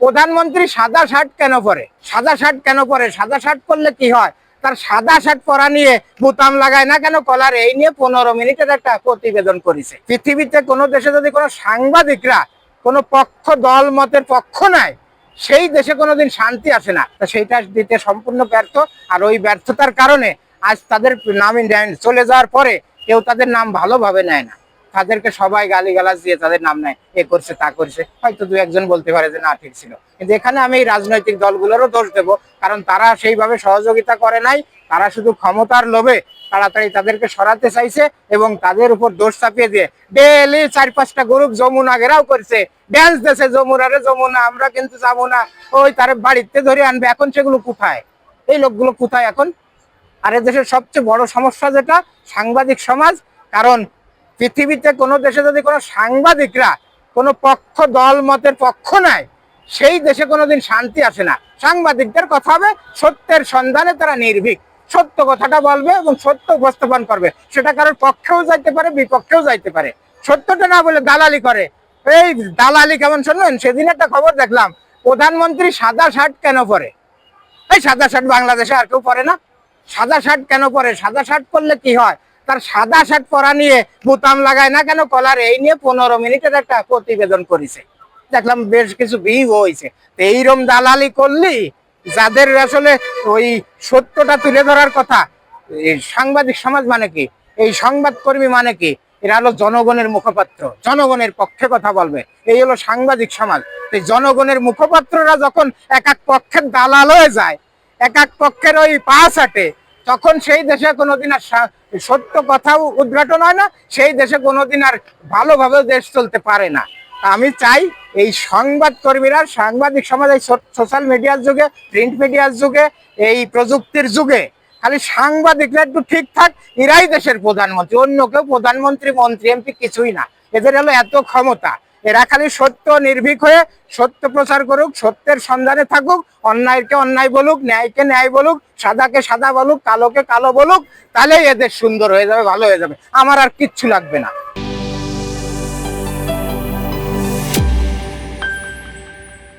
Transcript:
প্রধানমন্ত্রী সাদা শার্ট কেন পরে? সাদা শার্ট কেন পরে? সাদা শার্ট পরলে কি হয়? তার সাদা শার্ট পরা নিয়ে বোতাম লাগায় না কেন কলারে, এই নিয়ে 15 মিনিটের একটা প্রতিবেদন করেছে। পৃথিবীতে কোনো দেশে যদি কোনো সাংবাদিকরা কোনো পক্ষ দল মতের পক্ষ নাই, সেই দেশে কোনোদিন শান্তি আসে না। তা সেইটা দিতে সম্পূর্ণ ব্যর্থ। আর ওই ব্যর্থতার কারণে আজ তাদের নামে চলে যাওয়ার পরে কেউ তাদের নাম ভালোভাবে নেয় না। তাদেরকে সবাই গালিগালাজ দিয়ে তাদের নাম নেয়, এ করছে তা করছে। হয়তো দু একজন বলতে পারে যে না ঠিক ছিল, কিন্তু এখানে আমি এই রাজনৈতিক দলগুলোরও দোষ দেবো, কারণ তারা সেইভাবে সহযোগিতা করে নাই। তারা শুধু ক্ষমতার লোভে তাড়াতাড়ি তাদেরকে সরাতে চাইছে এবং তাদের উপর দোষ চাপিয়ে দিয়ে ডেলি 4-5টা গ্রুপ যমুনা ঘেরাও করছে, ড্যান্স দিয়েছে যমুনা রে যমুনা, আমরা কিন্তু যাবো না, ওই তার বাড়িতে ধরে আনবে। এখন সেগুলো কোথায়? এই লোকগুলো কোথায় এখন? আর দেশের সবচেয়ে বড় সমস্যা যেটা, সাংবাদিক সমাজ। কারণ পৃথিবীতে কোনো দেশে যদি কোনো সাংবাদিকরা কোনো পক্ষ দল মতের পক্ষ নাই, সেই দেশে কোনোদিন শান্তি আসে না। সাংবাদিকদের কথা হবে সত্যের সন্ধানে, তারা নির্ভীক, সত্য কথাটা বলবে এবং সত্য উপস্থাপন করবে। সেটা কারোর পক্ষেও যাইতে পারে, বিপক্ষেও যাইতে পারে। সত্যটা না বলে দালালি করে। এই দালালি কেমন শুনবেন? সেদিন একটা খবর দেখলাম, প্রধানমন্ত্রী সাদা শার্ট কেন পরে? এই সাদা শার্ট বাংলাদেশে আর কেউ পরে না। সাদা শার্ট কেন পরে? সাদা শার্ট পরলে কি হয়? তার সাদা শার্ট পরা নিয়ে বোতাম লাগায় না কেন কলারে, এই নিয়ে 15 মিনিটের একটা প্রতিবেদন করেছে। দেখলাম বেশ কিছু ভিউ হয়েছে। এইরকম দালালি করলি, যাদের আসলে ওই সত্যটা তুলে ধরার কথা, এই সাংবাদিক সমাজ মানে কি, এই সংবাদকর্মী মানে কি, এরা হলো জনগণের মুখপাত্র, জনগণের পক্ষে কথা বলবে, এই হলো সাংবাদিক সমাজ। এই জনগণের মুখপাত্ররা যখন এক এক পক্ষের দালাল হয়ে যায়, এক এক পক্ষের ওই পা চাটে, তখন সেই দেশে কোনোদিন আর সত্য কথাও উদ্ঘাটন হয় না, সেই দেশে কোনোদিন আর ভালোভাবে দেশ চলতে পারে না। আমি চাই এই সংবাদ কর্মীরা, সাংবাদিক সমাজ, এই সোশ্যাল মিডিয়ার যুগে, প্রিন্ট মিডিয়ার যুগে, এই প্রযুক্তির যুগে খালি সাংবাদিকরা একটু ঠিকঠাক, এরাই দেশের প্রধানমন্ত্রী। অন্য কেউ প্রধানমন্ত্রী, মন্ত্রী, এমপি কিছুই না। এদের হলো এত ক্ষমতা, এরা খালি সত্য নির্ভীক হয়ে সত্য প্রচার করুক, সত্যের সন্ধানে থাকুক, অন্যায়কে অন্যায় বলুক, ন্যায়কে ন্যায় বলুক, সাদাকে সাদা বলুক, কালোকে কালো বলুক, তাহলেই এদের সুন্দর হয়ে যাবে, ভালো হয়ে যাবে। আমার আর কিচ্ছু লাগবে না।